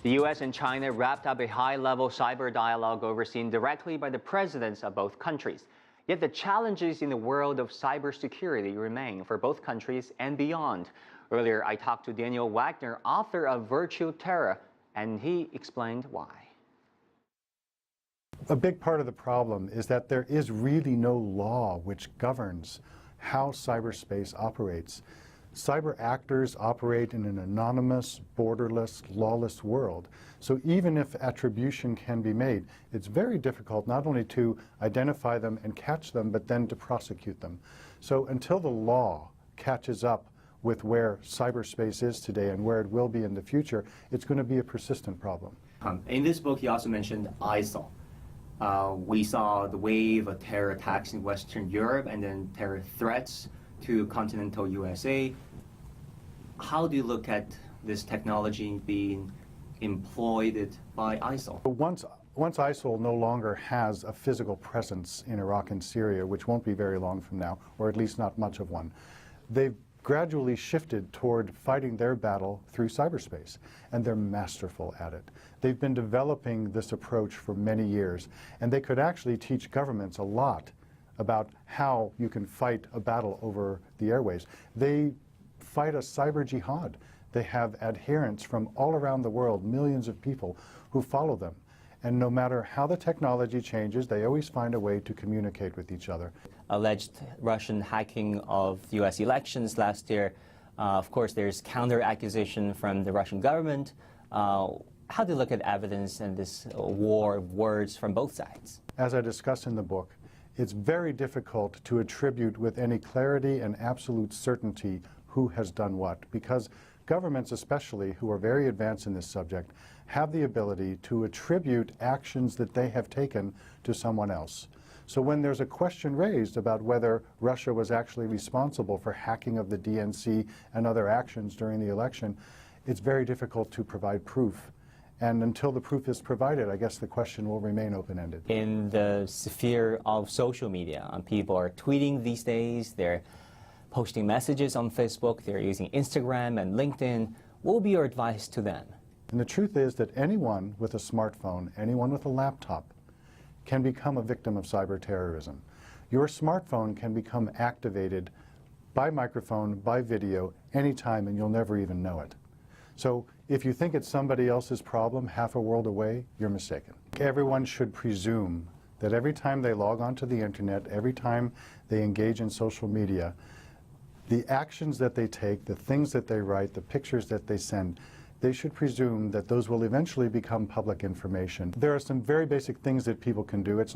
The U.S. and China wrapped up a high-level cyber dialogue overseen directly by the presidents of both countries. Yet the challenges in the world of cybersecurity remain for both countries and beyond. Earlier, I talked to Daniel Wagner, author of Virtual Terror, and he explained why. A big part of the problem is that there is really no law which governs how cyberspace operates. Cyber actors operate in an anonymous, borderless, lawless world. So even if attribution can be made, it's very difficult not only to identify them and catch them, but then to prosecute them. So until the law catches up with where cyberspace is today and where it will be in the future, it's going to be a persistent problem. In this book, you also mentioned ISIL. We saw the wave of terror attacks in Western Europe and then terror threats to continental USA. How do you look at this technology being employed by ISIL? Once ISIL no longer has a physical presence in Iraq and Syria, which won't be very long from now, or at least not much of one, they've gradually shifted toward fighting their battle through cyberspace, and they're masterful at it. They've been developing this approach for many years, and they could actually teach governments a lot about how you can fight a battle over the airwaves. They fight a cyber jihad. They have adherents from all around the world, millions of people who follow them. And no matter how the technology changes, they always find a way to communicate with each other. Alleged Russian hacking of U.S. elections last year. Of course, there's counter-accusation from the Russian government. How do you look at evidence and this war of words from both sides? As I discuss in the book, it's very difficult to attribute with any clarity and absolute certainty who has done what, because governments especially, who are very advanced in this subject, have the ability to attribute actions that they have taken to someone else. So when there's a question raised about whether Russia was actually responsible for hacking of the DNC and other actions during the election, it's very difficult to provide proof. And until the proof is provided, I guess the question will remain open-ended. In the sphere of social media, people are tweeting these days, they're posting messages on Facebook, they're using Instagram and LinkedIn. What would be your advice to them? And the truth is that anyone with a smartphone, anyone with a laptop, can become a victim of cyber terrorism. Your smartphone can become activated by microphone, by video, anytime, and you'll never even know it. So if you think it's somebody else's problem half a world away, you're mistaken. Everyone should presume that every time they log onto the internet, every time they engage in social media, the actions that they take, the things that they write, the pictures that they send, they should presume that those will eventually become public information. There are some very basic things that people can do. It's